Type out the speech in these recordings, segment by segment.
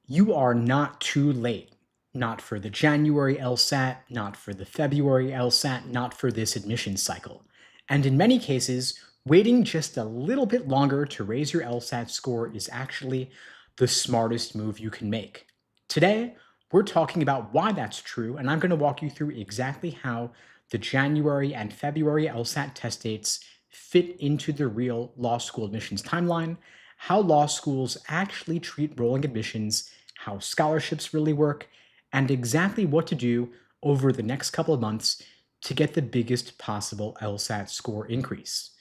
You are not too late. Not for the January LSAT, not for the February LSAT, not for this admissions cycle. And in many cases, waiting just a little bit longer to raise your LSAT score is actually the smartest move you can make. Today, we're talking about why that's true, and I'm going to walk you through exactly how the January and February LSAT test dates fit into the real law school admissions timeline, how law schools actually treat rolling admissions, how scholarships really work, and exactly what to do over the next couple of months to get the biggest possible LSAT score increase.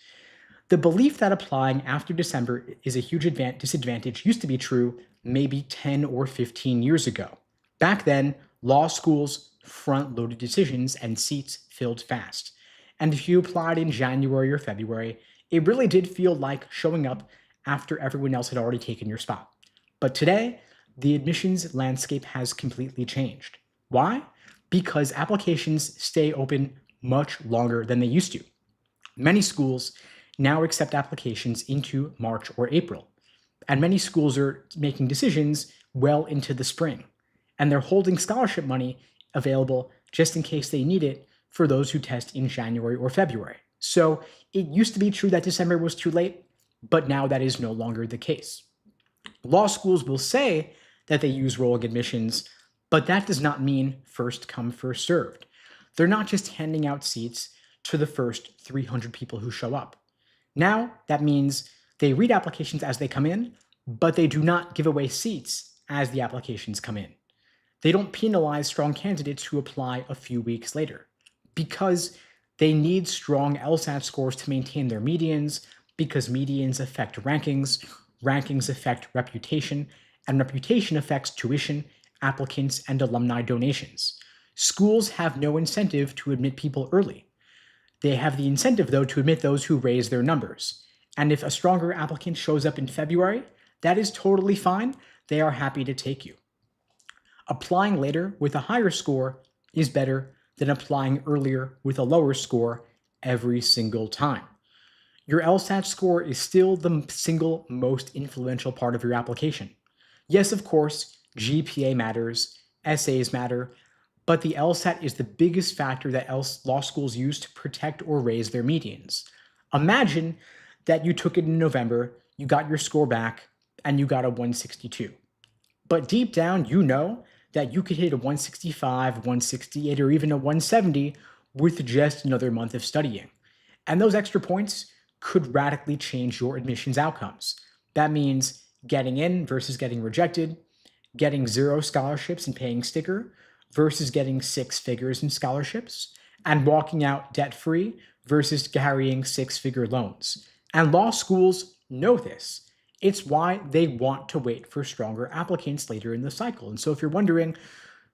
The belief that applying after December is a huge disadvantage used to be true maybe 10 or 15 years ago. Back then, law schools front loaded decisions and seats filled fast. And if you applied in January or February, it really did feel like showing up after everyone else had already taken your spot. But today, the admissions landscape has completely changed. Why? Because applications stay open much longer than they used to. Many schools now accept applications into March or April, and many schools are making decisions well into the spring, and they're holding scholarship money available just in case they need it for those who test in January or February. So it used to be true that December was too late, but now that is no longer the case. Law schools will say that they use rolling admissions, but that does not mean first come, first served. They're not just handing out seats to the first 300 people who show up. Now, that means they read applications as they come in, but they do not give away seats as the applications come in. They don't penalize strong candidates who apply a few weeks later because they need strong LSAT scores to maintain their medians, because medians affect rankings, rankings affect reputation, and reputation affects tuition, applicants, and alumni donations. Schools have no incentive to admit people early. They have the incentive, though, to admit those who raise their numbers. And if a stronger applicant shows up in February, that is totally fine. They are happy to take you. Applying later with a higher score is better than applying earlier with a lower score every single time. Your LSAT score is still the single most influential part of your application. Yes, of course, GPA matters, essays matter, but the LSAT is the biggest factor that law schools use to protect or raise their medians. Imagine that you took it in November, you got your score back, and you got a 162. But deep down, you know that you could hit a 165, 168, or even a 170 with just another month of studying. And those extra points could radically change your admissions outcomes. That means getting in versus getting rejected, getting 0 scholarships and paying sticker versus getting 6 figures in scholarships, and walking out debt-free versus carrying 6-figure loans. And law schools know this. It's why they want to wait for stronger applicants later in the cycle. And so if you're wondering,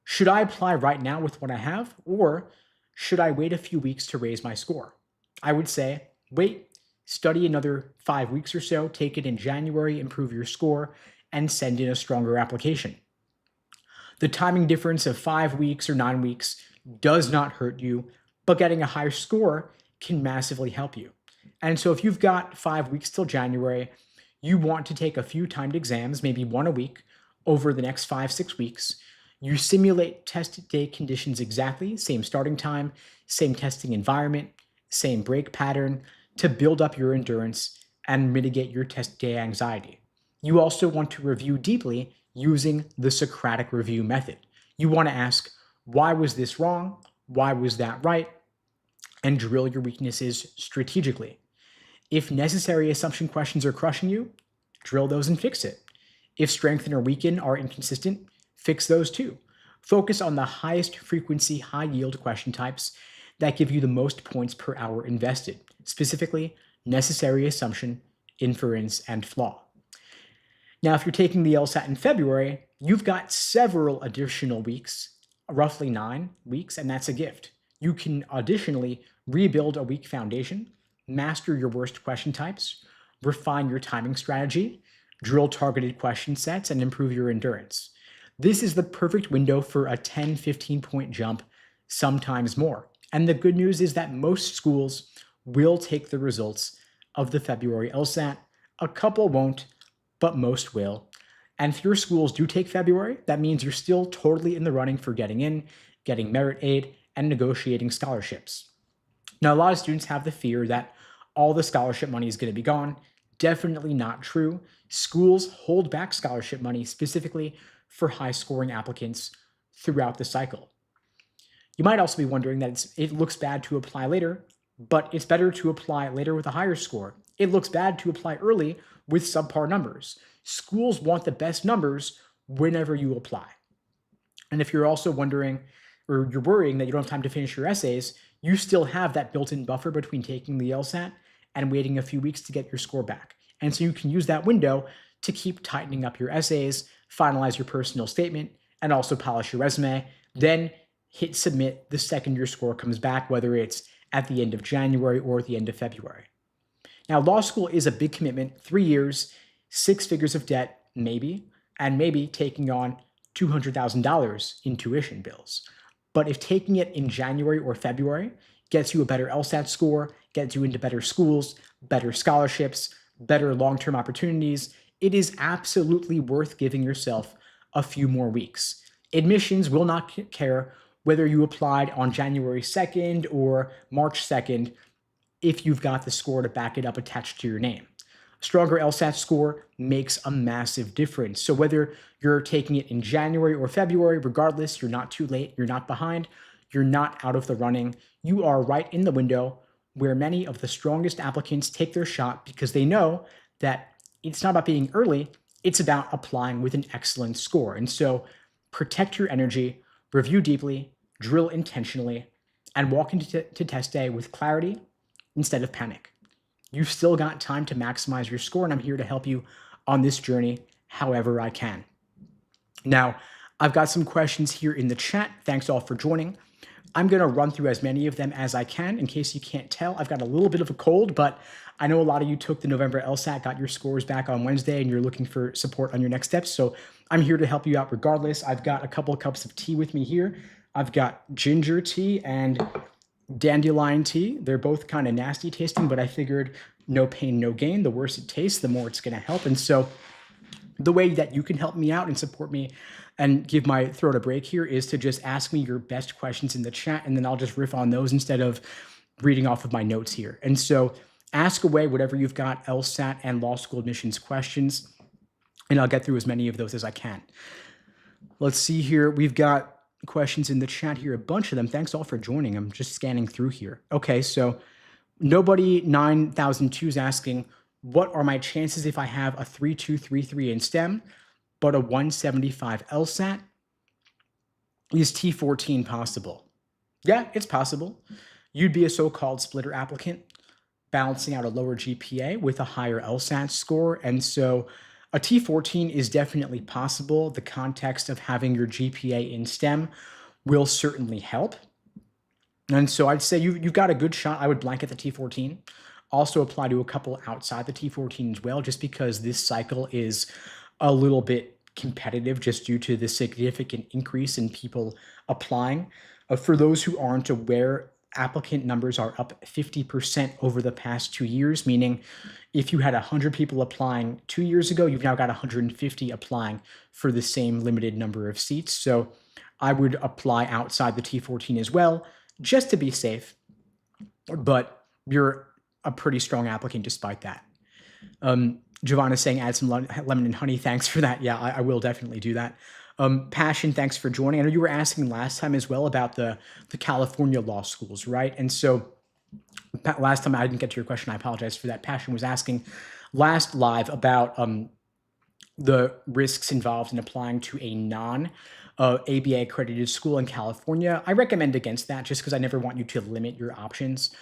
should I apply right now with what I have, or should I wait a few weeks to raise my score? I would say, wait, study another 5 weeks or so, take it in January, improve your score, and send in a stronger application. The timing difference of 5 weeks or 9 weeks does not hurt you, but getting a higher score can massively help you. And so if you've got 5 weeks till January, you want to take a few timed exams, maybe one a week, over the next 5-6 weeks. You simulate test day conditions exactly, same starting time, same testing environment, same break pattern, to build up your endurance and mitigate your test day anxiety. You also want to review deeply using the Socratic review method. You want to ask, why was this wrong? Why was that right? And drill your weaknesses strategically. If necessary assumption questions are crushing you, drill those and fix it. If strengthen or weaken are inconsistent, fix those too. Focus on the highest frequency, high yield question types that give you the most points per hour invested, specifically necessary assumption, inference, and flaw. Now, if you're taking the LSAT in February, you've got several additional weeks, roughly 9 weeks, and that's a gift. You can additionally rebuild a weak foundation, master your worst question types, refine your timing strategy, drill targeted question sets, and improve your endurance. This is the perfect window for a 10-15 point jump, sometimes more. And the good news is that most schools will take the results of the February LSAT. A couple won't, but most will. And fewer schools do take February. That means you're still totally in the running for getting in, getting merit aid, and negotiating scholarships. Now, a lot of students have the fear that all the scholarship money is going to be gone. Definitely not true. Schools hold back scholarship money specifically for high scoring applicants throughout the cycle. You might also be wondering that it looks bad to apply later, but it's better to apply later with a higher score. It looks bad to apply early with subpar numbers. Schools want the best numbers whenever you apply. And if you're also wondering, or you're worrying that you don't have time to finish your essays, you still have that built-in buffer between taking the LSAT and waiting a few weeks to get your score back. And so you can use that window to keep tightening up your essays, finalize your personal statement, and also polish your resume. Then hit submit the second your score comes back, whether it's at the end of January or at the end of February. Now, law school is a big commitment, 3 years, 6 figures of debt, maybe, and maybe taking on $200,000 in tuition bills. But if taking it in January or February gets you a better LSAT score, gets you into better schools, better scholarships, better long-term opportunities, it is absolutely worth giving yourself a few more weeks. Admissions will not care whether you applied on January 2nd or March 2nd if you've got the score to back it up attached to your name. Stronger LSAT score makes a massive difference. So whether you're taking it in January or February, regardless, you're not too late, you're not behind, you're not out of the running. You are right in the window where many of the strongest applicants take their shot because they know that it's not about being early, it's about applying with an excellent score. And so protect your energy, review deeply, drill intentionally, and walk into test day with clarity instead of panic. You've still got time to maximize your score, and I'm here to help you on this journey however I can. Now, I've got some questions here in the chat. Thanks all for joining. I'm going to run through as many of them as I can. In case you can't tell, I've got a little bit of a cold, but I know a lot of you took the November LSAT, got your scores back on Wednesday, and you're looking for support on your next steps. So I'm here to help you out regardless. I've got a couple of cups of tea with me here. I've got ginger tea and dandelion tea. They're both kind of nasty tasting, but I figured no pain, no gain. The worse it tastes, the more it's going to help. And so the way that you can help me out and support me and give my throat a break here is to just ask me your best questions in the chat, and then I'll just riff on those instead of reading off of my notes here. And so ask away whatever you've got, LSAT and law school admissions questions, and I'll get through as many of those as I can. Let's see here. We've got questions in the chat here, a bunch of them. Thanks all for joining. I'm just scanning through here. Okay, so nobody 9002 is asking, what are my chances if I have a 3233 in STEM, but a 175 LSAT? Is T14 possible? Yeah, it's possible. You'd be a so-called splitter applicant, balancing out a lower GPA with a higher LSAT score. And so a T14 is definitely possible. The context of having your GPA in STEM will certainly help. And so I'd say you've got a good shot. I would blanket the T14. Also apply to a couple outside the T14 as well, just because this cycle is a little bit competitive just due to the significant increase in people applying. For those who aren't aware, applicant numbers are up 50% over the past 2 years, meaning if you had 100 people applying 2 years ago, you've now got 150 applying for the same limited number of seats. So I would apply outside the T14 as well, just to be safe, but you're a pretty strong applicant despite that. Giovanna's saying add some lemon and honey. Thanks for that. Yeah, I will definitely do that. Passion, thanks for joining. I know you were asking last time as well about the California law schools, right? And so last time I didn't get to your question. I apologize for that. Passion was asking last live about the risks involved in applying to a non-ABA accredited school in California. I recommend against that just because I never want you to limit your options,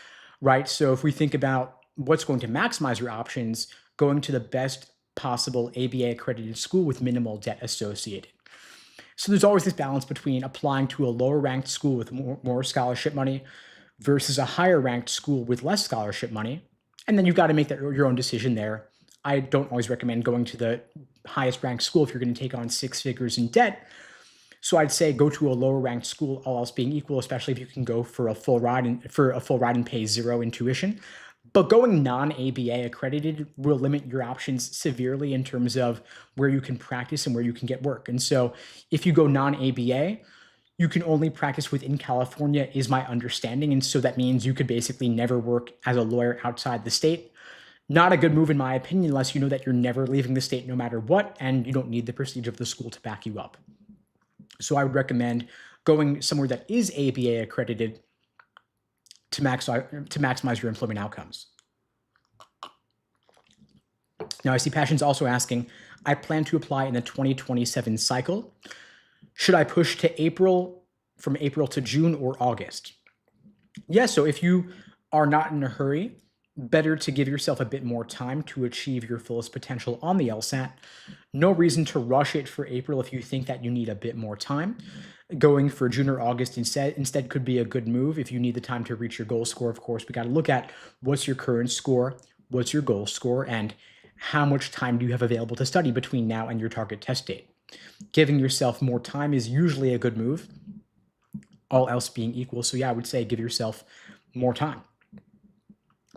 right? So if we think about what's going to maximize your options, going to the best possible ABA accredited school with minimal debt associated. So there's always this balance between applying to a lower ranked school with more scholarship money versus a higher ranked school with less scholarship money. And then you've got to make that your own decision there. I don't always recommend going to the highest ranked school if you're going to take on 6 figures in debt. So I'd say go to a lower ranked school, all else being equal, especially if you can go for a full ride and pay zero in tuition. But going non-ABA accredited will limit your options severely in terms of where you can practice and where you can get work. And so if you go non-ABA, you can only practice within California, is my understanding. And so that means you could basically never work as a lawyer outside the state. Not a good move, in my opinion, unless you know that you're never leaving the state no matter what, and you don't need the prestige of the school to back you up. So I would recommend going somewhere that is ABA accredited to maximize your employment outcomes. Now I see Passion's also asking, I plan to apply in the 2027 cycle. Should I push to April, from April to June or August? Yeah, so if you are not in a hurry, better to give yourself a bit more time to achieve your fullest potential on the LSAT. No reason to rush it for April if you think that you need a bit more time. Going for June or August instead could be a good move if you need the time to reach your goal score. Of course, we got to look at what's your current score, what's your goal score, and how much time do you have available to study between now and your target test date. Giving yourself more time is usually a good move, all else being equal. So yeah, I would say give yourself more time.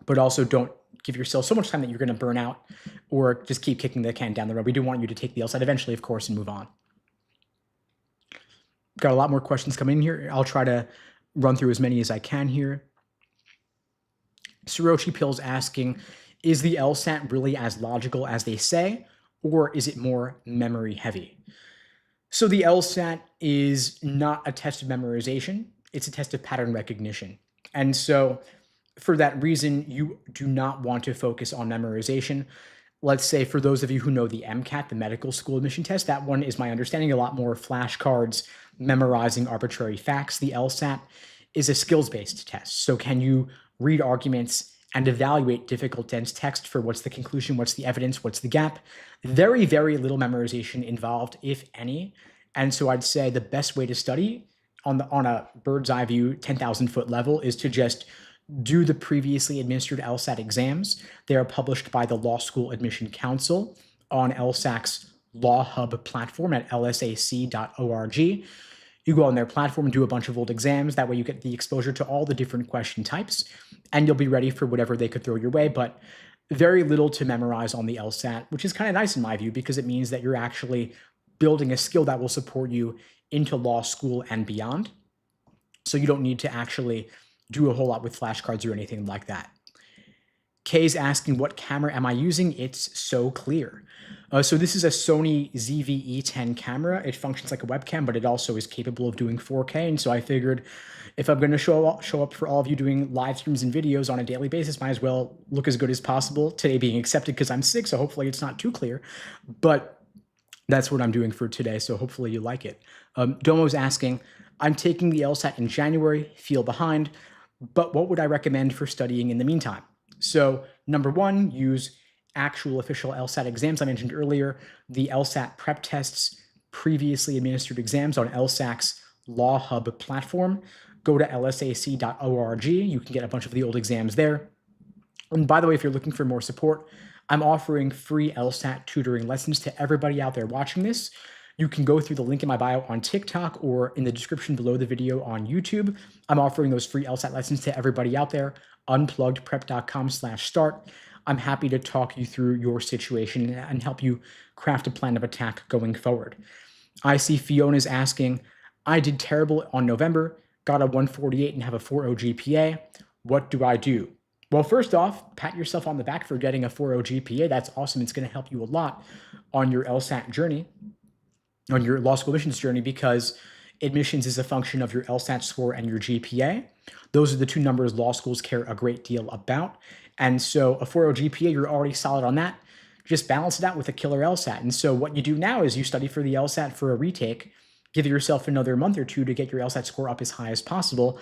But also don't give yourself so much time that you're going to burn out or just keep kicking the can down the road. We do want you to take the LSAT eventually, of course, and move on. Got a lot more questions coming in here. I'll try to run through as many as I can here. Sirochi Pill's asking, is the LSAT really as logical as they say, or is it more memory heavy? So the LSAT is not a test of memorization. It's a test of pattern recognition. And so for that reason, you do not want to focus on memorization. Let's say for those of you who know the MCAT, the medical school admission test, that one is my understanding a lot more flashcards, memorizing arbitrary facts. The LSAT is a skills-based test. So can you read arguments and evaluate difficult, dense text for what's the conclusion, what's the evidence, what's the gap? Very, very little memorization involved, if any. And so I'd say the best way to study on a bird's eye view, 10,000-foot level is to just do the previously administered LSAT exams. They are published by the Law School Admission Council on LSAC's Law Hub platform at lsac.org. You go on their platform and do a bunch of old exams. That way you get the exposure to all the different question types, and you'll be ready for whatever they could throw your way. But very little to memorize on the LSAT, which is kind of nice in my view, because it means that you're actually building a skill that will support you into law school and beyond. So you don't need to actually do a whole lot with flashcards or anything like that. Kay's asking, what camera am I using? It's so clear. So this is a Sony ZV-E10 camera. It functions like a webcam, but it also is capable of doing 4K. And so I figured if I'm going to show up for all of you doing live streams and videos on a daily basis, might as well look as good as possible. Today being accepted because I'm sick, so hopefully it's not too clear. But that's what I'm doing for today, so hopefully you like it. Domo's asking, I'm taking the LSAT in January, feel behind, but what would I recommend for studying in the meantime? So number one, use actual official LSAT exams. I mentioned earlier the LSAT prep tests, previously administered exams on LSAC's Law Hub platform. Go to lsac.org. You can get a bunch of the old exams there. And by the way, if you're looking for more support, I'm offering free LSAT tutoring lessons to everybody out there watching this. You can go through the link in my bio on TikTok or in the description below the video on YouTube. I'm offering those free LSAT lessons to everybody out there. unpluggedprep.com/start. I'm happy to talk you through your situation and help you craft a plan of attack going forward. I see Fiona's asking, I did terrible on November, got a 148 and have a 4.0 GPA. What do I do? Well, first off, pat yourself on the back for getting a 4.0 GPA. That's awesome. It's going to help you a lot on your LSAT journey, on your law school admissions journey, because admissions is a function of your LSAT score and your GPA. Those are the two numbers law schools care a great deal about. And so a 4.0 GPA, you're already solid on that. Just balance it out with a killer LSAT. And so what you do now is you study for the LSAT for a retake, give yourself another month or two to get your LSAT score up as high as possible.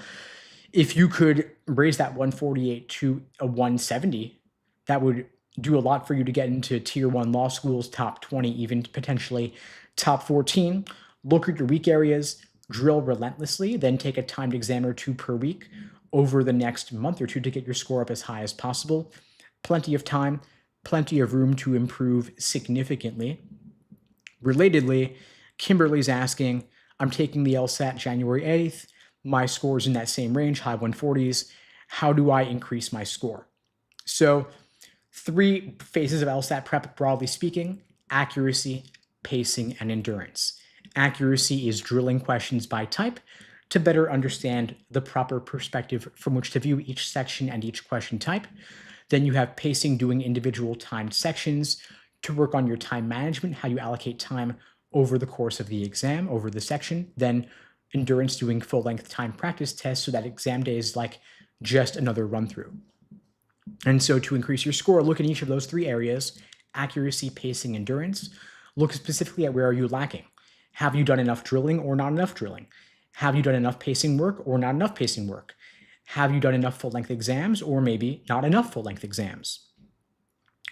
If you could raise that 148 to a 170, that would do a lot for you to get into tier 1 law schools, top 20, even potentially top 14. Look at your weak areas, drill relentlessly, then take a timed exam or two per week over the next month or two to get your score up as high as possible. Plenty of time, plenty of room to improve significantly. Relatedly, Kimberly's asking, I'm taking the LSAT January 8th. My score is in that same range, high 140s. How do I increase my score? So 3 phases of LSAT prep, broadly speaking: accuracy, pacing, and endurance. Accuracy is drilling questions by type to better understand the proper perspective from which to view each section and each question type. Then you have pacing, doing individual timed sections to work on your time management, how you allocate time over the course of the exam, over the section. Then endurance, doing full-length time practice tests so that exam day is like just another run-through. And so to increase your score, look at each of those 3 areas: accuracy, pacing, endurance. Look specifically at where are you lacking. Have you done enough drilling or not enough drilling? Have you done enough pacing work or not enough pacing work? Have you done enough full-length exams or maybe not enough full-length exams?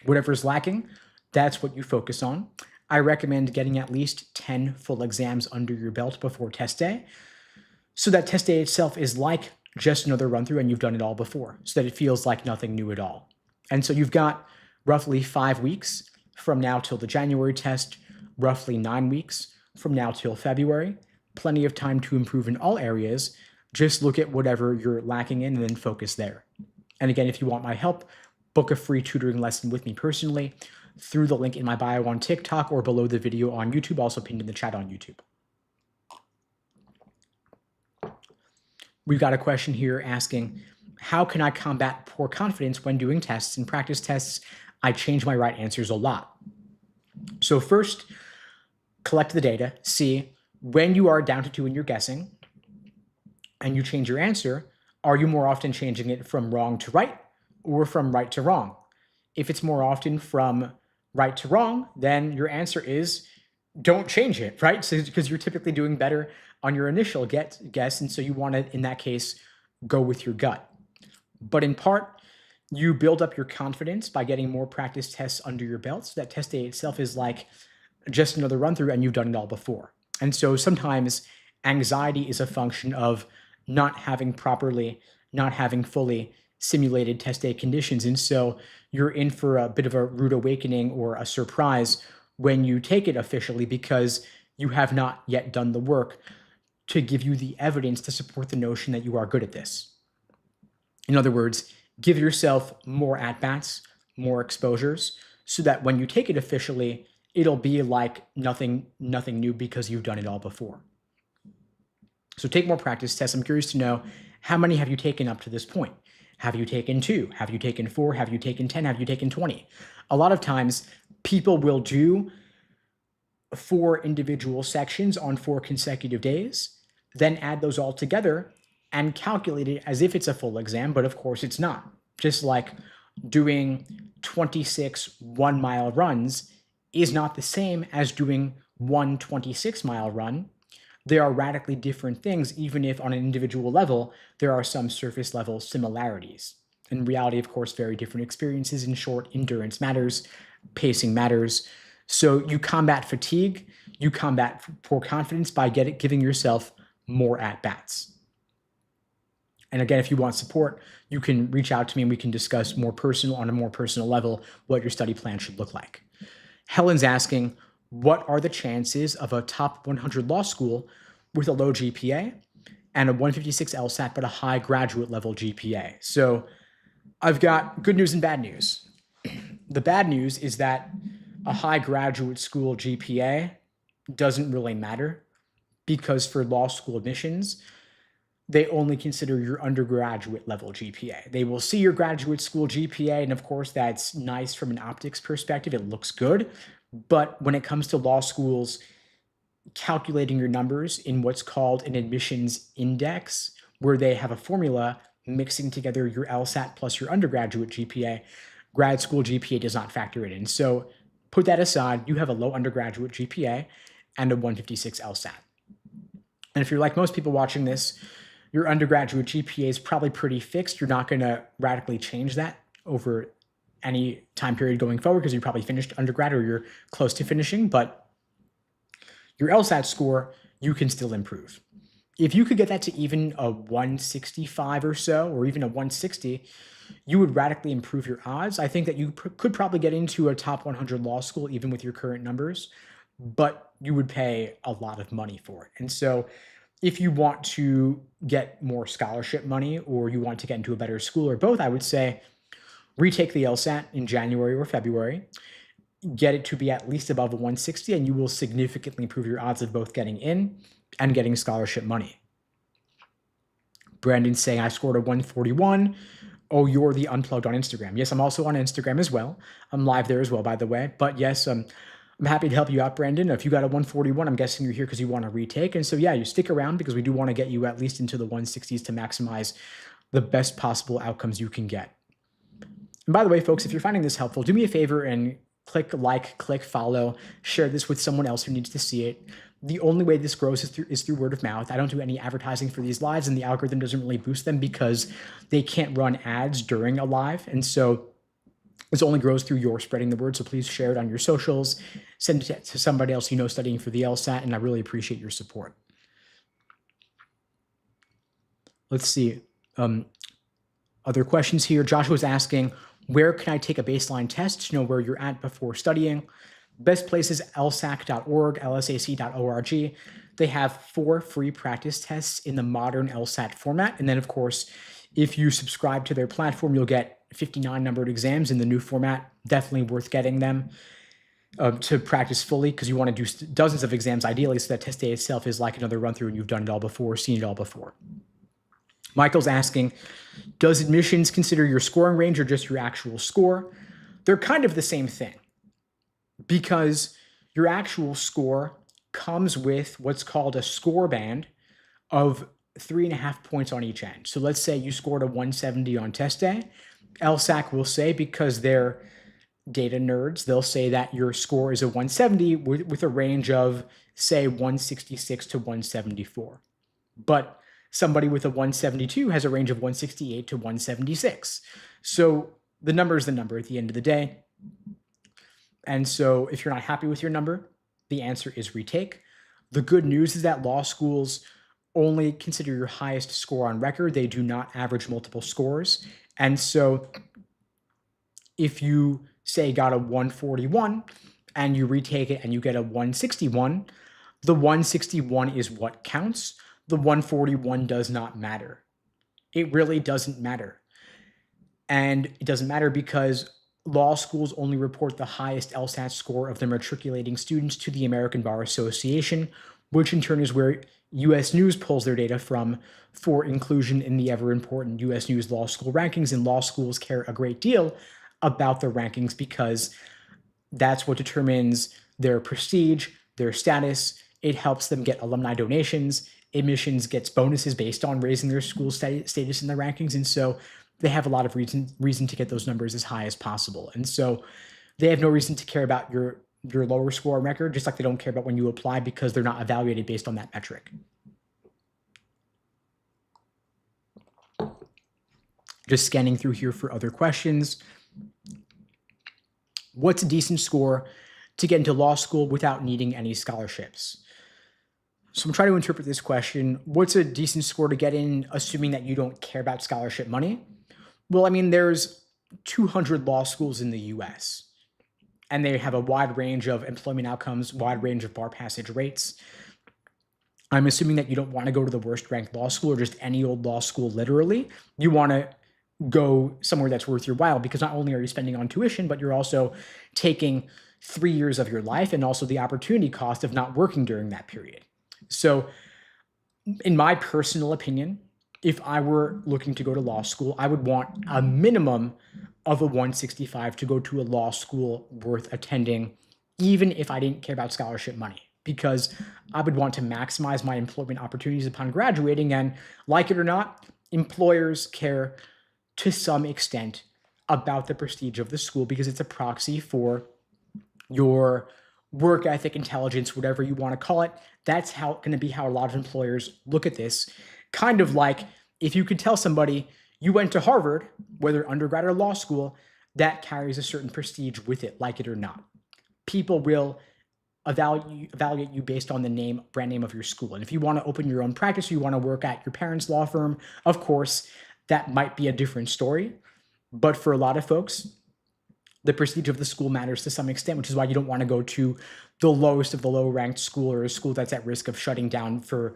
Whatever's lacking, that's what you focus on. I recommend getting at least 10 full exams under your belt before test day, so that test day itself is like just another run through and you've done it all before, so that it feels like nothing new at all. And so you've got roughly 5 weeks from now till the January test, roughly 9 weeks from now till February. Plenty of time to improve in all areas. Just look at whatever you're lacking in and then focus there. And again, if you want my help, book a free tutoring lesson with me personally through the link in my bio on TikTok or below the video on YouTube, also pinned in the chat on YouTube. We've got a question here asking, how can I combat poor confidence when doing tests and practice tests? I change my right answers a lot. So first, collect the data, see when you are down to 2 and you're guessing, and you change your answer, are you more often changing it from wrong to right or from right to wrong? If it's more often from right to wrong, then your answer is don't change it, right? So because you're typically doing better on your initial guess, and so you want to, in that case, go with your gut. But in part, you build up your confidence by getting more practice tests under your belt, so that test day itself is like just another run through and you've done it all before. And so sometimes anxiety is a function of not having fully simulated test day conditions. And so you're in for a bit of a rude awakening or a surprise when you take it officially, because you have not yet done the work to give you the evidence to support the notion that you are good at this. In other words, give yourself more at-bats, more exposures, so that when you take it officially, it'll be like nothing new because you've done it all before. So take more practice tests. I'm curious to know, how many have you taken up to this point? Have you taken 2? Have you taken 4? Have you taken 10? Have you taken 20? A lot of times people will do 4 individual sections on 4 consecutive days, then add those all together and calculate it as if it's a full exam, but of course it's not. Just like doing 26 1-mile runs is not the same as doing one 26-mile run. They are radically different things, even if on an individual level, there are some surface level similarities. In reality, of course, very different experiences. In short, endurance matters, pacing matters. So you combat fatigue, you combat poor confidence by giving yourself more at-bats. And again, if you want support, you can reach out to me and we can discuss on a more personal level what your study plan should look like. Helen's asking, what are the chances of a top 100 law school with a low GPA and a 156 LSAT but a high graduate level GPA? So I've got good news and bad news. The bad news is that a high graduate school GPA doesn't really matter, because for law school admissions, they only consider your undergraduate level GPA. They will see your graduate school GPA, and of course that's nice from an optics perspective, it looks good. But when it comes to law schools, calculating your numbers in what's called an admissions index, where they have a formula mixing together your LSAT plus your undergraduate GPA, grad school GPA does not factor it in. So put that aside, you have a low undergraduate GPA and a 156 LSAT. And if you're like most people watching this, your undergraduate GPA is probably pretty fixed. You're not going to radically change that over any time period going forward because you probably finished undergrad or you're close to finishing, but your LSAT score, you can still improve. If you could get that to even a 165 or so, or even a 160, you would radically improve your odds. I think that you could probably get into a top 100 law school even with your current numbers, but you would pay a lot of money for it. And so if you want to get more scholarship money or you want to get into a better school or both, I would say retake the LSAT in January or February, get it to be at least above a 160, and you will significantly improve your odds of both getting in and getting scholarship money. Brandon's saying, I scored a 141. Oh, you're the Unplugged on Instagram. Yes, I'm also on Instagram as well. I'm live there as well, by the way. But yes, I'm happy to help you out, Brandon. If you got a 141, I'm guessing you're here because you want to retake. And so, yeah, you stick around because we do want to get you at least into the 160s to maximize the best possible outcomes you can get. And by the way, folks, if you're finding this helpful, do me a favor and click like, click follow, share this with someone else who needs to see it. The only way this grows is through word of mouth. I don't do any advertising for these lives, and the algorithm doesn't really boost them because they can't run ads during a live. And so this only grows through your spreading the word. So please share it on your socials, send it to somebody else you know studying for the LSAT, and I really appreciate your support. Let's see. Other questions here. Joshua's asking, where can I take a baseline test to know where you're at before studying? Best place is lsac.org, lsac.org. They have 4 free practice tests in the modern LSAT format. And then, of course, if you subscribe to their platform, you'll get 59 numbered exams in the new format. Definitely worth getting them to practice fully because you want to do dozens of exams ideally, so that test day itself is like another run through and you've done it all before, seen it all before. Michael's asking, does admissions consider your scoring range or just your actual score? They're kind of the same thing, because your actual score comes with what's called a score band of 3.5 points on each end. So let's say you scored a 170 on test day. LSAC will say, because they're data nerds, they'll say that your score is a 170 with a range of, say, 166 to 174. But somebody with a 172 has a range of 168 to 176. So the number is the number at the end of the day. And so if you're not happy with your number, the answer is retake. The good news is that law schools only consider your highest score on record. They do not average multiple scores. And so if you say got a 141 and you retake it and you get a 161, the 161 is what counts. The 141 does not matter. It really doesn't matter. And it doesn't matter because law schools only report the highest LSAT score of their matriculating students to the American Bar Association, which in turn is where U.S. News pulls their data from for inclusion in the ever-important U.S. News Law School rankings. And law schools care a great deal about the rankings because that's what determines their prestige, their status. It helps them get alumni donations. Admissions gets bonuses based on raising their school status in the rankings. And so they have a lot of reason to get those numbers as high as possible. And so they have no reason to care about your lower score on record, just like they don't care about when you apply because they're not evaluated based on that metric. Just scanning through here for other questions. What's a decent score to get into law school without needing any scholarships? So I'm trying to interpret this question. What's a decent score to get in, assuming that you don't care about scholarship money? Well, I mean, there's 200 law schools in the US, and they have a wide range of employment outcomes, wide range of bar passage rates. I'm assuming that you don't want to go to the worst ranked law school or just any old law school, literally. You want to go somewhere that's worth your while because not only are you spending on tuition, but you're also taking 3 years of your life and also the opportunity cost of not working during that period. So in my personal opinion, if I were looking to go to law school, I would want a minimum of a 165 to go to a law school worth attending, even if I didn't care about scholarship money, because I would want to maximize my employment opportunities upon graduating. And like it or not, employers care to some extent about the prestige of the school because it's a proxy for your work ethic, intelligence, whatever you want to call it. That's going to be how a lot of employers look at this. Kind of like if you could tell somebody you went to Harvard, whether undergrad or law school, that carries a certain prestige with it, like it or not. People will evaluate you based on the brand name of your school. And if you want to open your own practice, or you want to work at your parents' law firm, of course, that might be a different story. But for a lot of folks, the prestige of the school matters to some extent, which is why you don't want to go to the lowest of the low-ranked school or a school that's at risk of shutting down for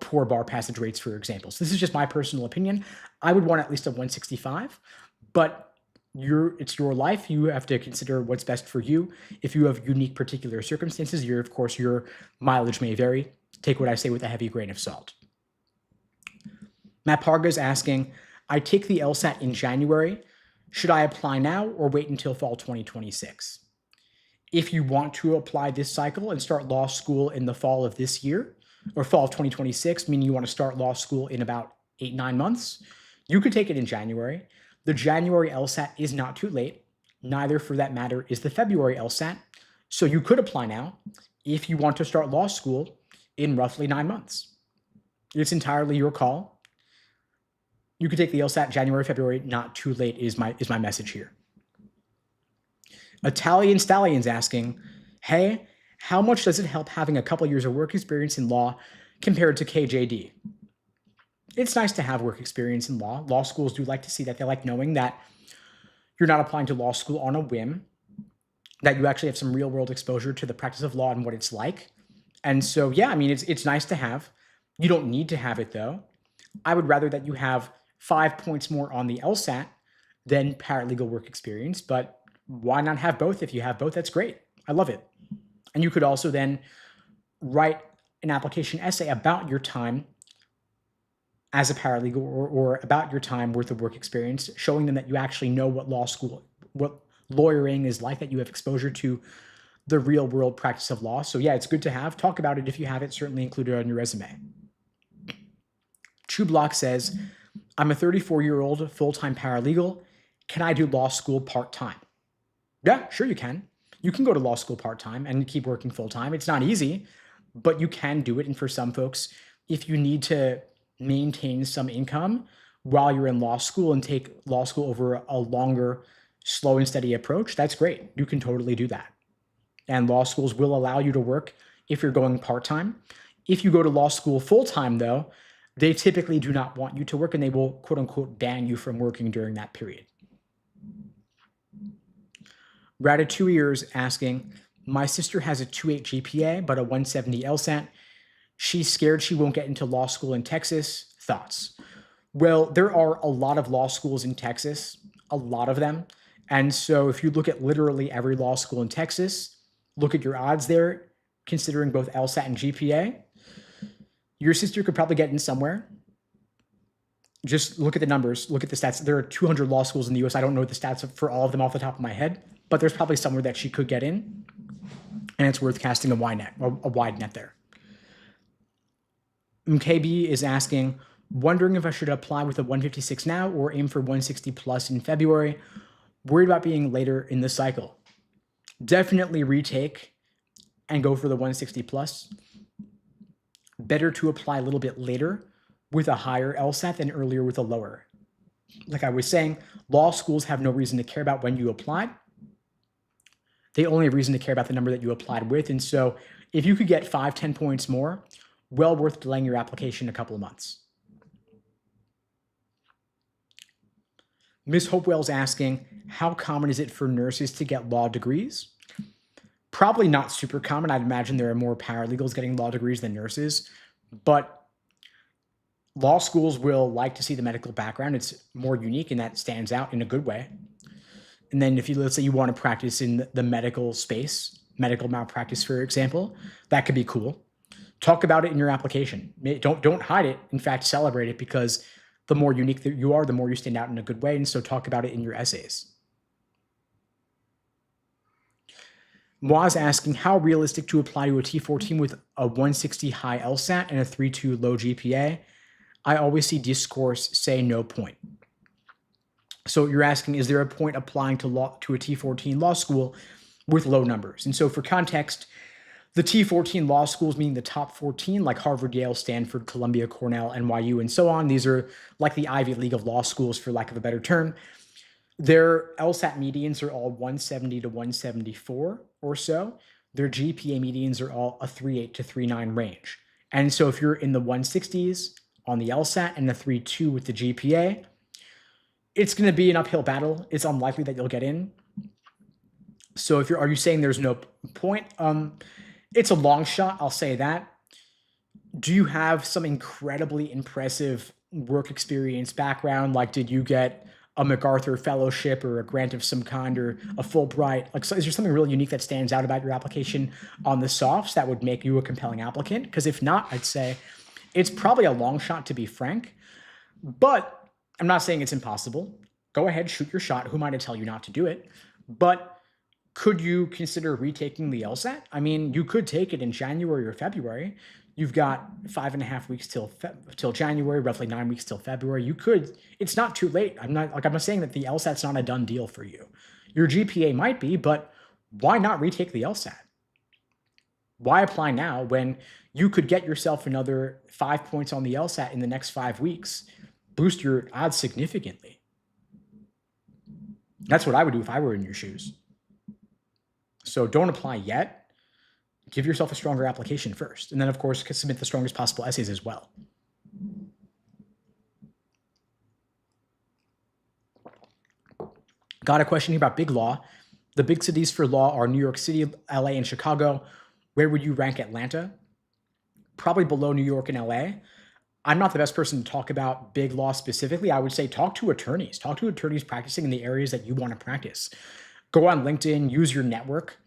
poor bar passage rates, for example. So this is just my personal opinion. I would want at least a 165, but It's your life. You have to consider what's best for you. If you have unique particular circumstances, of course, your mileage may vary. Take what I say with a heavy grain of salt. Matt Parga is asking, I take the LSAT in January. Should I apply now or wait until fall 2026? If you want to apply this cycle and start law school in the fall of this year, or fall of 2026, meaning you want to start law school in about 8-9 months, you could take it in January. The January LSAT is not too late. Neither, for that matter, is the February LSAT. So you could apply now if you want to start law school in roughly 9 months. It's entirely your call. You could take the LSAT January, February, not too late is my message here. Italian Stallion's asking, hey, how much does it help having a couple years of work experience in law compared to KJD? It's nice to have work experience in law. Law schools do like to see that. They like knowing that you're not applying to law school on a whim, that you actually have some real world exposure to the practice of law and what it's like. And so, yeah, I mean, it's nice to have. You don't need to have it, though. I would rather that you have 5 points more on the LSAT than paralegal work experience, but why not have both? If you have both, that's great. I love it. And you could also then write an application essay about your time as a paralegal or about your time worth of work experience, showing them that you actually know what what lawyering is like, that you have exposure to the real world practice of law. So yeah, it's good to have. Talk about it if you have it, certainly include it on your resume. Chublock says, I'm a 34-year-old full-time paralegal. Can I do law school part-time? Yeah, sure you can. You can go to law school part-time and keep working full-time. It's not easy, but you can do it. And for some folks, if you need to maintain some income while you're in law school and take law school over a longer, slow and steady approach, that's great. You can totally do that. And law schools will allow you to work if you're going part-time. If you go to law school full-time, though, they typically do not want you to work and they will, quote unquote, ban you from working during that period. Ratatouille is asking, my sister has a 2.8 GPA, but a 170 LSAT. She's scared she won't get into law school in Texas. Thoughts? Well, there are a lot of law schools in Texas, a lot of them. And so if you look at literally every law school in Texas, look at your odds there, considering both LSAT and GPA, your sister could probably get in somewhere. Just look at the numbers, look at the stats. There are 200 law schools in the US. I don't know the stats for all of them off the top of my head, but there's probably somewhere that she could get in, and it's worth casting a wide net there. MKB is asking, wondering if I should apply with a 156 now or aim for 160 plus in February. Worried about being later in the cycle. Definitely retake and go for the 160 plus. Better to apply a little bit later with a higher LSAT than earlier with a lower. Like I was saying, law schools have no reason to care about when you applied. They only have reason to care about the number that you applied with. And so if you could get 5-10 points more, well worth delaying your application a couple of months. Ms. Hopewell's asking, how common is it for nurses to get law degrees? Probably not super common. I'd imagine there are more paralegals getting law degrees than nurses, but law schools will like to see the medical background. It's more unique and that stands out in a good way. And then if you, let's say you want to practice in the medical space, medical malpractice, for example, that could be cool. Talk about it in your application. Don't hide it. In fact, celebrate it, because the more unique that you are, the more you stand out in a good way. And so talk about it in your essays. Moaz asking, how realistic to apply to a T14 with a 160 high LSAT and a 3.2 low GPA? I always see discourse say no point. So you're asking, is there a point applying to a T14 law school with low numbers? And so for context, the T14 law schools, meaning the top 14, like Harvard, Yale, Stanford, Columbia, Cornell, NYU, and so on. These are like the Ivy League of law schools, for lack of a better term. Their LSAT medians are all 170 to 174 or so. Their GPA medians are all a 3.8 to 3.9 range. And so if you're in the 160s on the LSAT and the 3.2 with the GPA, it's going to be an uphill battle. It's unlikely that you'll get in. So if are you saying there's no point? It's a long shot, I'll say that. Do you have some incredibly impressive work experience background? Like, did you get a MacArthur fellowship or a grant of some kind or a Fulbright? Like, so is there something really unique that stands out about your application on the softs that would make you a compelling applicant? Because if not, I'd say it's probably a long shot, to be frank, but I'm not saying it's impossible. Go ahead, shoot your shot. Who am I to tell you not to do it? But could you consider retaking the LSAT? I mean, you could take it in January or February. You've got 5.5 weeks till January, roughly 9 weeks till February. You could. It's not too late. I'm not saying that the LSAT's not a done deal for you. Your GPA might be, but why not retake the LSAT? Why apply now when you could get yourself another 5 points on the LSAT in the next 5 weeks, boost your odds significantly? That's what I would do if I were in your shoes. So don't apply yet. Give yourself a stronger application first. And then, of course, submit the strongest possible essays as well. Got a question here about big law. The big cities for law are New York City, LA, and Chicago. Where would you rank Atlanta? Probably below New York and LA. I'm not the best person to talk about big law specifically. I would say talk to attorneys. Talk to attorneys practicing in the areas that you want to practice. Go on LinkedIn, use your network.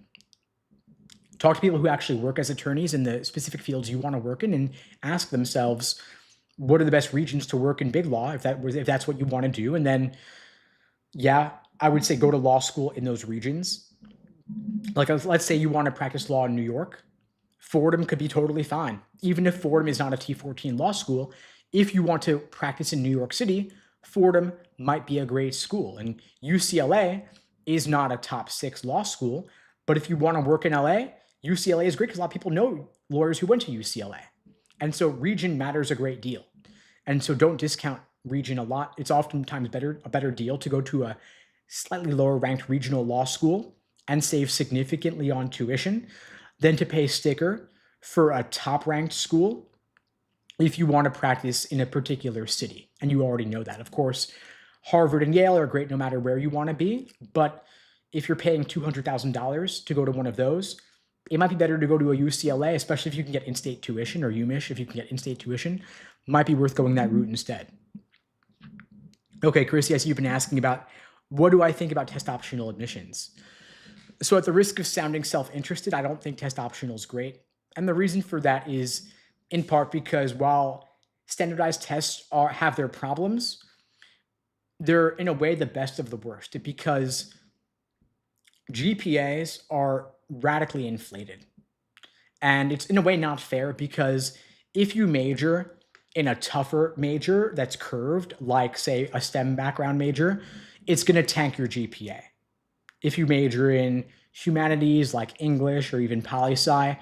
Talk to people who actually work as attorneys in the specific fields you want to work in and ask themselves, what are the best regions to work in big law if that's what you want to do? And then, yeah, I would say go to law school in those regions. Like, let's say you want to practice law in New York. Fordham could be totally fine. Even if Fordham is not a T14 law school, if you want to practice in New York City, Fordham might be a great school. And UCLA is not a top 6 law school, but if you want to work in LA, UCLA is great because a lot of people know lawyers who went to UCLA. And so region matters a great deal. And so don't discount region a lot. It's oftentimes a better deal to go to a slightly lower ranked regional law school and save significantly on tuition than to pay sticker for a top ranked school if you want to practice in a particular city. And you already know that. Of course, Harvard and Yale are great no matter where you want to be. But if you're paying $200,000 to go to one of those, it might be better to go to a UCLA, especially if you can get in-state tuition, or UMich, if you can get in-state tuition. Might be worth going that route instead. Okay, Chris, yes, you've been asking about what do I think about test optional admissions? So at the risk of sounding self-interested, I don't think test optional is great. And the reason for that is in part because while standardized tests have their problems, they're in a way the best of the worst because GPAs are radically inflated. And it's in a way not fair because if you major in a tougher major that's curved, like say a STEM background major, it's going to tank your GPA. If you major in humanities like English or even poli-sci,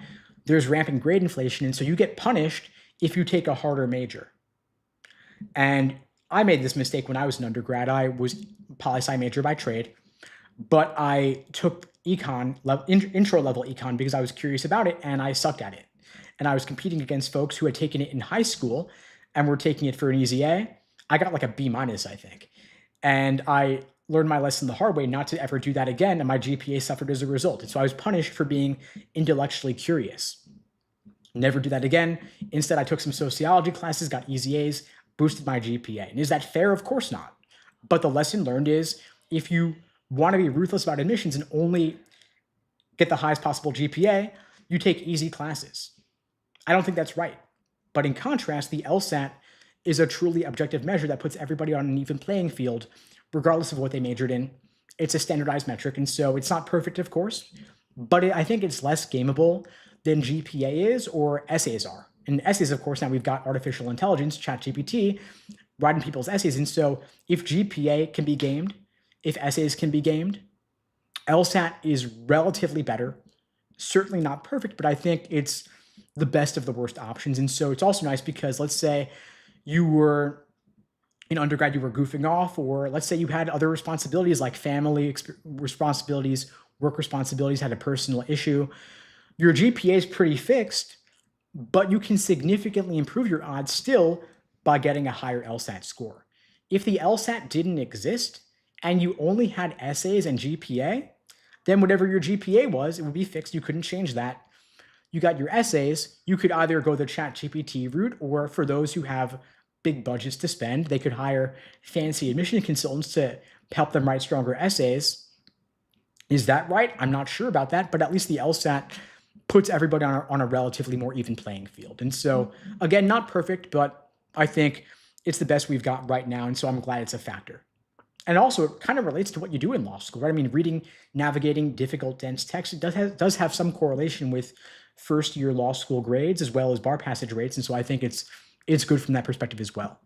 there's rampant grade inflation. And so you get punished if you take a harder major. And I made this mistake when I was an undergrad. I was poli-sci major by trade, but I took intro level econ because I was curious about it and I sucked at it. And I was competing against folks who had taken it in high school and were taking it for an easy A. I got like a B-, I think. And I learned my lesson the hard way not to ever do that again, and my GPA suffered as a result. And so I was punished for being intellectually curious. Never do that again. Instead, I took some sociology classes, got easy A's, boosted my GPA. And is that fair? Of course not. But the lesson learned is if you want to be ruthless about admissions and only get the highest possible GPA, you take easy classes. I don't think that's right. But in contrast, the LSAT is a truly objective measure that puts everybody on an even playing field, regardless of what they majored in. It's a standardized metric, and so it's not perfect, of course, but I think it's less gameable than GPA is or essays are. And essays, of course, now we've got artificial intelligence, ChatGPT, writing people's essays. And so if GPA can be gamed, if essays can be gamed, LSAT is relatively better. Certainly not perfect, but I think it's the best of the worst options. And so it's also nice because let's say you were in undergrad, you were goofing off, or let's say you had other responsibilities like family responsibilities, work responsibilities, had a personal issue. Your GPA is pretty fixed, but you can significantly improve your odds still by getting a higher LSAT score. If the LSAT didn't exist and you only had essays and GPA, then whatever your GPA was, it would be fixed. You couldn't change that. You got your essays, you could either go the ChatGPT route, or for those who have big budgets to spend. They could hire fancy admission consultants to help them write stronger essays. Is that right? I'm not sure about that, but at least the LSAT puts everybody on a relatively more even playing field. And so, again, not perfect, but I think it's the best we've got right now. And so I'm glad it's a factor. And also, it kind of relates to what you do in law school, right? I mean, reading, navigating difficult, dense text, it does have some correlation with first-year law school grades as well as bar passage rates. And so I think it's good from that perspective as well.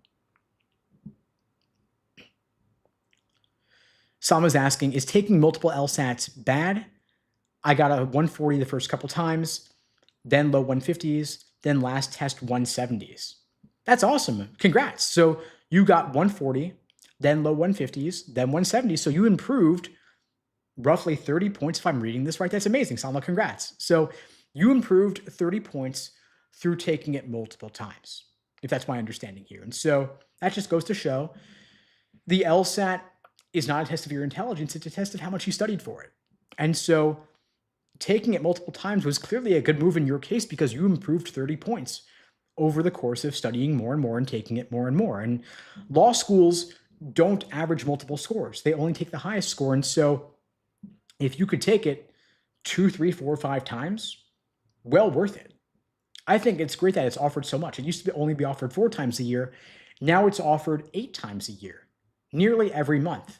Salma's asking, is taking multiple LSATs bad? I got a 140 the first couple times, then low 150s, then last test 170s. That's awesome. Congrats. So you got 140, then low 150s, then 170s. So you improved roughly 30 points if I'm reading this right. That's amazing, Salma. Congrats. So you improved 30 points through taking it multiple times, if that's my understanding here. And so that just goes to show the LSAT is not a test of your intelligence. It's a test of how much you studied for it. And so taking it multiple times was clearly a good move in your case because you improved 30 points over the course of studying more and more and taking it more and more. And law schools don't average multiple scores. They only take the highest score. And so if you could take it 2, 3, 4, 5 times, well worth it. I think it's great that it's offered so much. It used to only be offered 4 times a year. Now it's offered 8 times a year, nearly every month.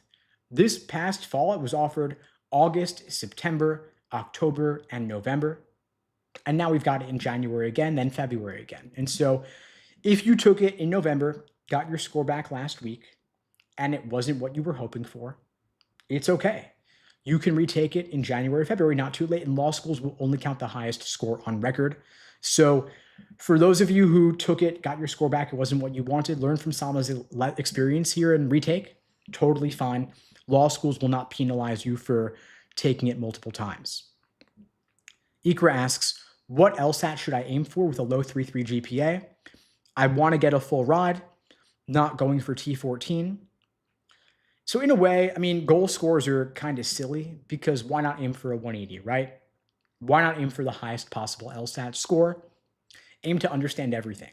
This past fall, it was offered August, September, October, and November. And now we've got it in January again, then February again. And so if you took it in November, got your score back last week, and it wasn't what you were hoping for, it's okay. You can retake it in January, February, not too late. And law schools will only count the highest score on record. So for those of you who took it, got your score back, it wasn't what you wanted, learn from Salma's experience here and retake, totally fine. Law schools will not penalize you for taking it multiple times. Ikra asks, what LSAT should I aim for with a low 3.3 GPA? I want to get a full ride, not going for T14. So in a way, I mean, goal scores are kind of silly because why not aim for a 180, right? Why not aim for the highest possible LSAT score? Aim to understand everything.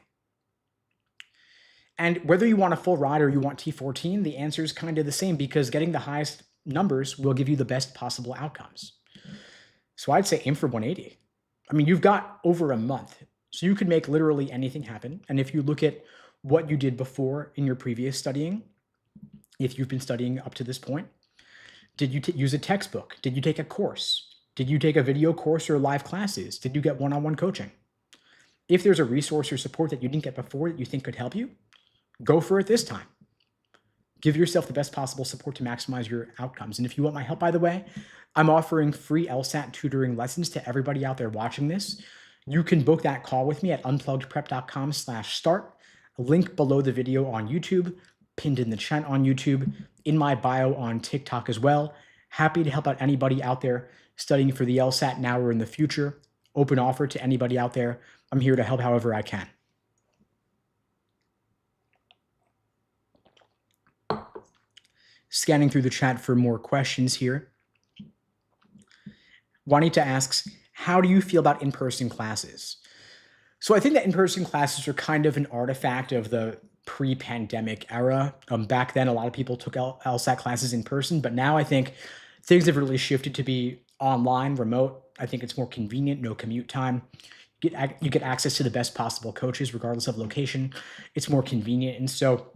And whether you want a full ride or you want T14, the answer is kind of the same because getting the highest numbers will give you the best possible outcomes. So I'd say aim for 180. I mean, you've got over a month, so you could make literally anything happen. And if you look at what you did before in your previous studying, if you've been studying up to this point, did you use a textbook? Did you take a course? Did you take a video course or live classes? Did you get one-on-one coaching? If there's a resource or support that you didn't get before that you think could help you, go for it this time. Give yourself the best possible support to maximize your outcomes. And if you want my help, by the way, I'm offering free LSAT tutoring lessons to everybody out there watching this. You can book that call with me at unpluggedprep.com/start. Link below the video on YouTube, pinned in the chat on YouTube, in my bio on TikTok as well. Happy to help out anybody out there studying for the LSAT now or in the future. Open offer to anybody out there. I'm here to help however I can. Scanning through the chat for more questions here. Juanita asks, how do you feel about in-person classes? So I think that in-person classes are kind of an artifact of the pre-pandemic era. Back then, a lot of people took LSAT classes in person, but now I think things have really shifted to be online, remote. I think it's more convenient, no commute time. You get access to the best possible coaches regardless of location. It's more convenient. And so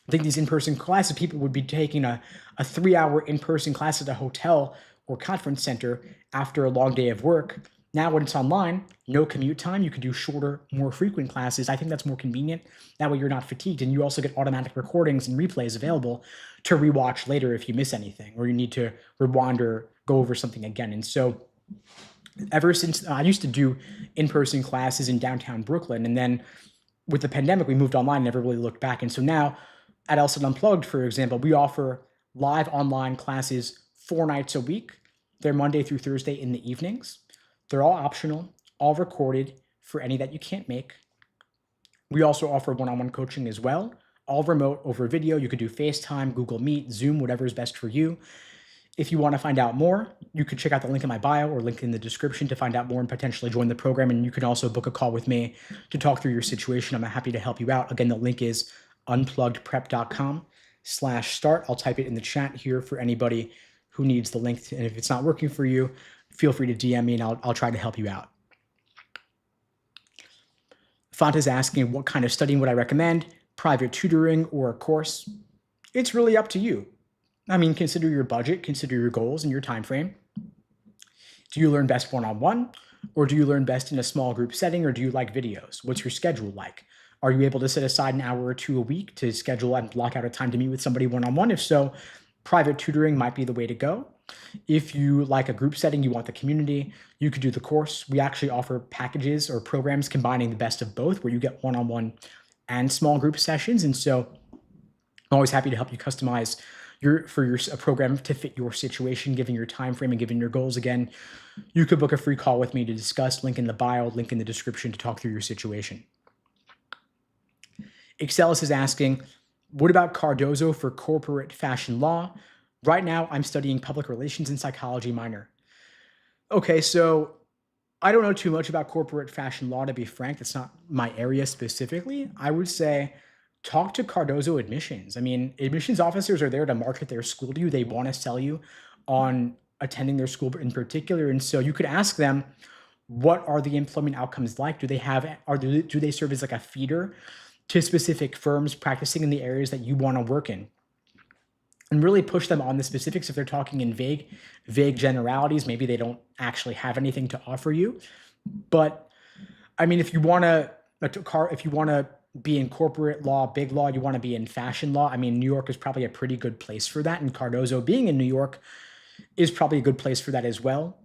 I think these in-person classes, people would be taking a 3-hour in-person class at a hotel or conference center after a long day of work. Now when it's online, no commute time, you can do shorter, more frequent classes. I think that's more convenient. That way you're not fatigued, and you also get automatic recordings and replays available to rewatch later if you miss anything or you need to rewind or go over something again. And so ever since I used to do in-person classes in downtown Brooklyn, and then with the pandemic, we moved online and never really looked back. And so now at LSAT Unplugged, for example, we offer live online classes 4 nights a week. They're Monday through Thursday in the evenings. They're all optional, all recorded for any that you can't make. We also offer one-on-one coaching as well, all remote over video. You could do FaceTime, Google Meet, Zoom, whatever is best for you. If you want to find out more, you can check out the link in my bio or link in the description to find out more and potentially join the program. And you can also book a call with me to talk through your situation. I'm happy to help you out. Again, the link is unpluggedprep.com/start. I'll type it in the chat here for anybody who needs the link. And if it's not working for you, feel free to DM me and I'll try to help you out. Font is asking, what kind of studying would I recommend? Private tutoring or a course? It's really up to you. I mean, consider your budget, consider your goals and your time frame. Do you learn best one-on-one, or do you learn best in a small group setting, or do you like videos? What's your schedule like? Are you able to set aside an hour or two a week to schedule and block out a time to meet with somebody one-on-one? If so, private tutoring might be the way to go. If you like a group setting, you want the community, you could do the course. We actually offer packages or programs combining the best of both, where you get one-on-one and small group sessions. And so I'm always happy to help you customize a program to fit your situation, given your time frame and given your goals. Again, you could book a free call with me to discuss. Link in the bio, link in the description to talk through your situation. Excelis is asking, what about Cardozo for corporate fashion law? Right now, I'm studying public relations and psychology minor. Okay, so I don't know too much about corporate fashion law, to be frank. That's not my area specifically. I would say talk to Cardozo admissions. I mean, admissions officers are there to market their school to you. They want to sell you on attending their school in particular. And so you could ask them, what are the employment outcomes like? Do they serve as like a feeder to specific firms practicing in the areas that you want to work in? And really push them on the specifics. If they're talking in vague generalities, maybe they don't actually have anything to offer you. But I mean, if you want to be in corporate law, big law, you want to be in fashion law, I mean, New York is probably a pretty good place for that. And Cardozo being in New York is probably a good place for that as well.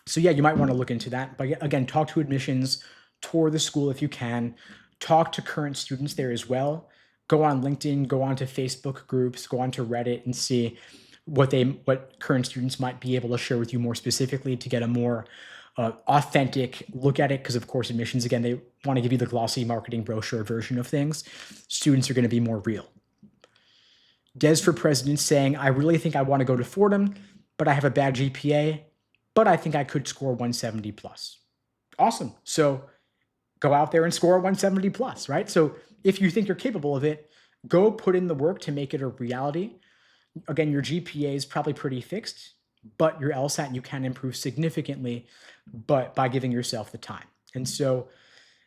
So yeah, you might want to look into that. But again, talk to admissions, tour the school if you can, talk to current students there as well. Go on LinkedIn, go on to Facebook groups, go on to Reddit and see what current students might be able to share with you more specifically to get a more authentic look at it. Because of course, admissions, again, they want to give you the glossy marketing brochure version of things. Students are going to be more real. Des for President saying, I really think I want to go to Fordham, but I have a bad GPA, but I think I could score 170 plus. Awesome. So go out there and score 170 plus, right? So if you think you're capable of it, go put in the work to make it a reality. Again, your GPA is probably pretty fixed, but your LSAT, you can improve significantly, but by giving yourself the time. And so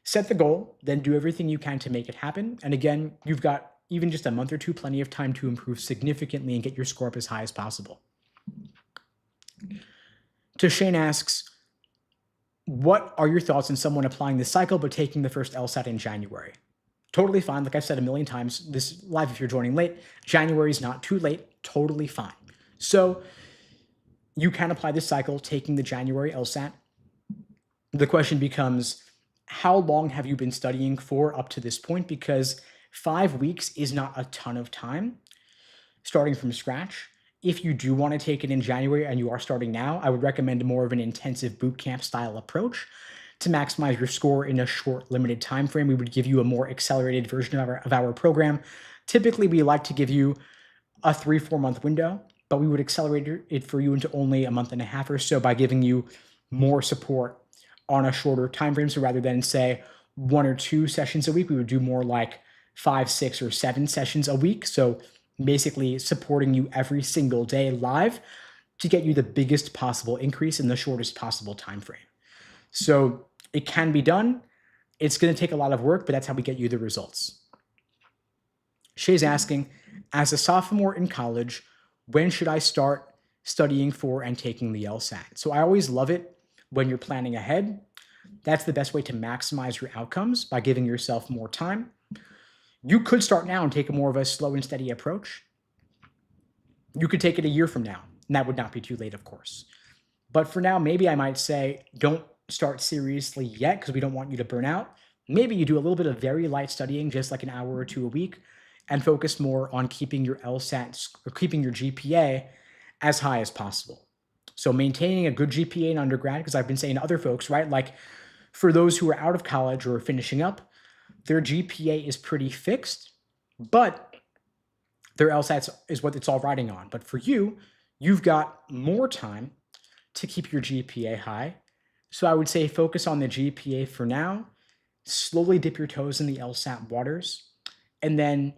set the goal, then do everything you can to make it happen. And again, you've got even just a month or two, plenty of time to improve significantly and get your score up as high as possible. Shane asks, what are your thoughts on someone applying this cycle but taking the first LSAT in January? Totally fine. Like I've said a million times, this live if you're joining late, January is not too late, totally fine. So you can apply this cycle taking the January LSAT. The question becomes, how long have you been studying for up to this point? Because 5 weeks is not a ton of time starting from scratch. If you do want to take it in January and you are starting now, I would recommend more of an intensive boot camp style approach to maximize your score in a short, limited time frame. We would give you a more accelerated version of our program. Typically, we like to give you a 3-4 month window, but we would accelerate it for you into only a month and a half or so by giving you more support on a shorter time frame. So rather than say 1 or 2 sessions a week, we would do more like 5, 6, or 7 sessions a week. So basically supporting you every single day live to get you the biggest possible increase in the shortest possible time frame. So it can be done. It's going to take a lot of work, but that's how we get you the results. Shay's asking, as a sophomore in college, when should I start studying for and taking the LSAT? So I always love it when you're planning ahead. That's the best way to maximize your outcomes by giving yourself more time. You could start now and take a more of a slow and steady approach. You could take it a year from now, and that would not be too late, of course. But for now, maybe I might say, don't start seriously yet because we don't want you to burn out. Maybe you do a little bit of very light studying, just like an hour or 2 a week, and focus more on keeping your LSAT or keeping your GPA as high as possible. So maintaining a good GPA in undergrad, because I've been saying to other folks, right? Like for those who are out of college or finishing up, their GPA is pretty fixed, but their LSAT is what it's all riding on. But for you, you've got more time to keep your GPA high. So I would say focus on the GPA for now, slowly dip your toes in the LSAT waters, and then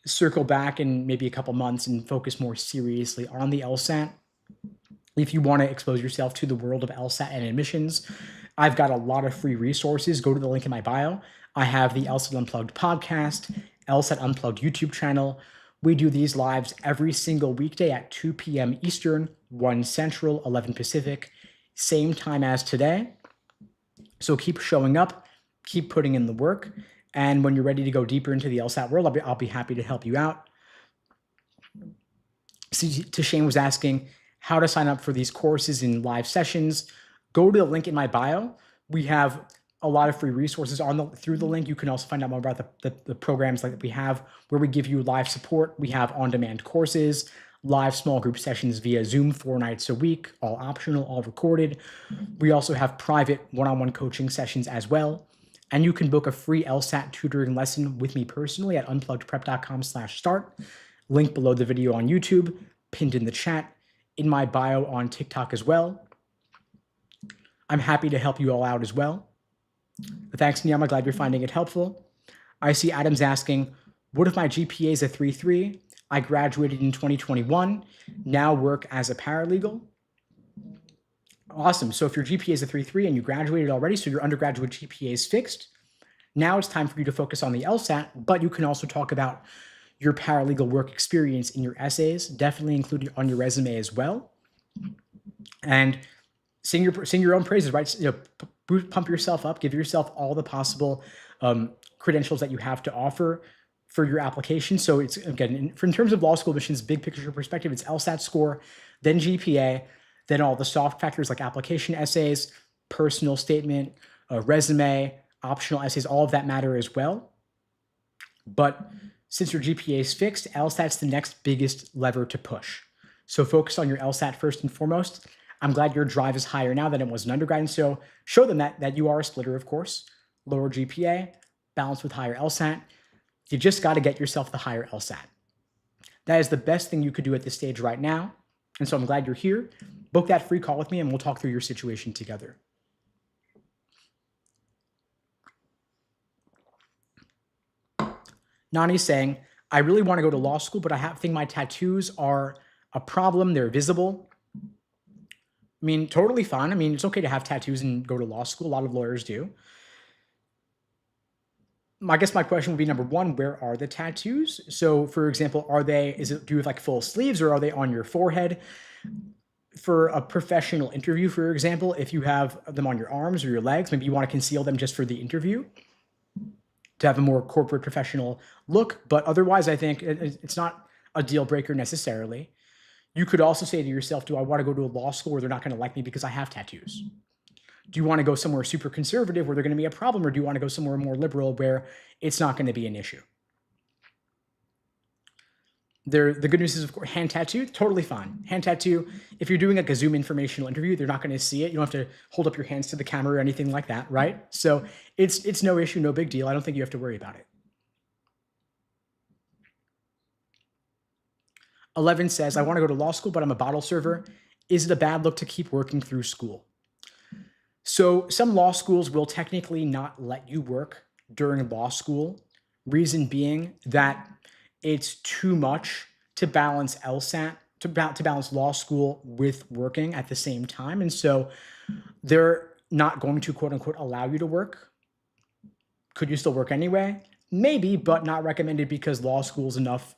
circle back in maybe a couple months and focus more seriously on the LSAT. If you want to expose yourself to the world of LSAT and admissions, I've got a lot of free resources. Go to the link in my bio. I have the LSAT Unplugged podcast, LSAT Unplugged YouTube channel. We do these lives every single weekday at 2 p.m. Eastern, 1 Central, 11 Pacific, same time as today. So keep showing up, keep putting in the work, and when you're ready to go deeper into the LSAT world, I'll be happy to help you out. Shane was asking how to sign up for these courses and live sessions. Go to the link in my bio. We have a lot of free resources through the link. You can also find out more about the programs like we have where we give you live support. We have on-demand courses, live small group sessions via Zoom 4 nights a week, all optional, all recorded. We also have private one-on-one coaching sessions as well. And you can book a free LSAT tutoring lesson with me personally at unpluggedprep.com/start. Link below the video on YouTube, pinned in the chat, in my bio on TikTok as well. I'm happy to help you all out as well. Thanks, Niyama. Glad you're finding it helpful. I see Adam's asking, what if my GPA is a 3.3? I graduated in 2021, now work as a paralegal. Awesome. So if your GPA is a 3.3 and you graduated already, so your undergraduate GPA is fixed, now it's time for you to focus on the LSAT, but you can also talk about your paralegal work experience in your essays, definitely included on your resume as well. And sing your own praises, right? Pump yourself up, give yourself all the possible credentials that you have to offer for your application. So it's, again, in terms of law school admissions, big picture perspective, it's LSAT score, then GPA, then all the soft factors like application essays, personal statement, resume, optional essays, all of that matter as well. But since your GPA is fixed, LSAT's the next biggest lever to push. So focus on your LSAT first and foremost. I'm glad your drive is higher now than it was in undergrad. And so show them that you are a splitter, of course. Lower GPA, balanced with higher LSAT. You just got to get yourself the higher LSAT. That is the best thing you could do at this stage right now. And so I'm glad you're here. Book that free call with me and we'll talk through your situation together. Nani's saying, I really want to go to law school, but I think my tattoos are a problem. They're visible. I mean, totally fine. I mean, it's okay to have tattoos and go to law school. A lot of lawyers do. I guess my question would be, number one, where are the tattoos? So for example, do you have like full sleeves or are they on your forehead? For a professional interview, for example, if you have them on your arms or your legs, maybe you want to conceal them just for the interview to have a more corporate professional look. But otherwise, I think it's not a deal breaker necessarily. You could also say to yourself, do I want to go to a law school where they're not going to like me because I have tattoos? Do you want to go somewhere super conservative where they're going to be a problem, or do you want to go somewhere more liberal where it's not going to be an issue? The good news is, of course, hand tattoo, totally fine. Hand tattoo, if you're doing like a Zoom informational interview, they're not going to see it. You don't have to hold up your hands to the camera or anything like that, right? So it's no issue, no big deal. I don't think you have to worry about it. 11 says, I want to go to law school, but I'm a bottle server. Is it a bad look to keep working through school? So some law schools will technically not let you work during law school. Reason being that it's too much to balance LSAT, to balance law school with working at the same time. And so they're not going to, quote unquote, allow you to work. Could you still work anyway? Maybe, but not recommended because law school's enough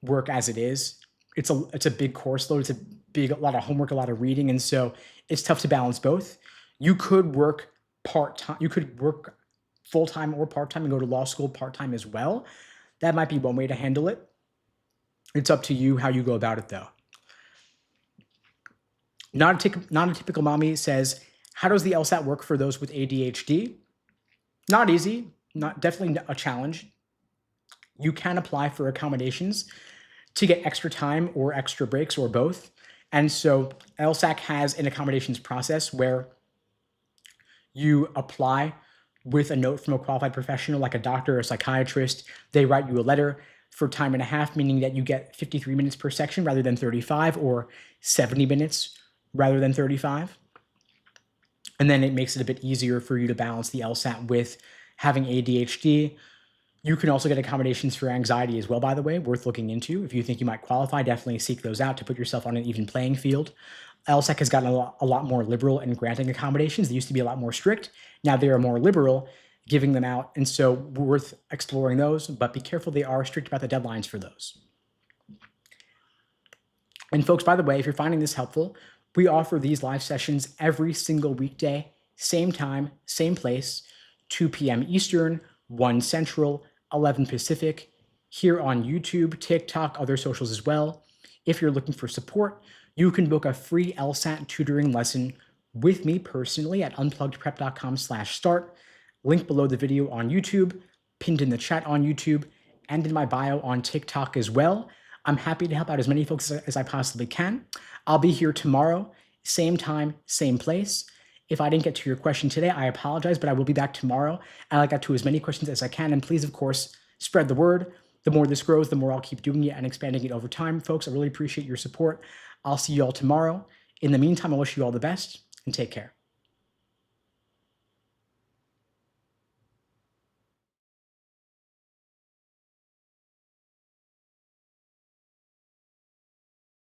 work as it is. It's a big course load. It's a lot of homework, a lot of reading. And so it's tough to balance both. You could work part-time. You could work full-time or part-time and go to law school part-time as well. That might be one way to handle it. It's up to you how you go about it, though. Not a typical mommy says, how does the LSAT work for those with ADHD? Not easy, definitely a challenge. You can apply for accommodations to get extra time or extra breaks or both. And so LSAC has an accommodations process where you apply with a note from a qualified professional like a doctor or a psychiatrist. They write you a letter. for time and a half, meaning that you get 53 minutes per section rather than 35, or 70 minutes rather than 35. And then it makes it a bit easier for you to balance the LSAT with having ADHD. You can also get accommodations for anxiety as well, by the way, worth looking into. If you think you might qualify, definitely seek those out to put yourself on an even playing field. LSAC has gotten a lot more liberal in granting accommodations. They used to be a lot more strict. Now they are more liberal, giving them out. And so worth exploring those, but be careful, they are strict about the deadlines for those. And folks, by the way, if you're finding this helpful, we offer these live sessions every single weekday, same time, same place, 2 p.m. Eastern, 1 Central, 11 Pacific, here on YouTube, TikTok, other socials as well. If you're looking for support, you can book a free LSAT tutoring lesson with me personally at unpluggedprep.com/start. Link below the video on YouTube, pinned in the chat on YouTube, and in my bio on TikTok as well. I'm happy to help out as many folks as I possibly can. I'll be here tomorrow, same time, same place. If I didn't get to your question today, I apologize, but I will be back tomorrow. And I'll get to as many questions as I can. And please, of course, spread the word. The more this grows, the more I'll keep doing it and expanding it over time. Folks, I really appreciate your support. I'll see you all tomorrow. In the meantime, I wish you all the best and take care.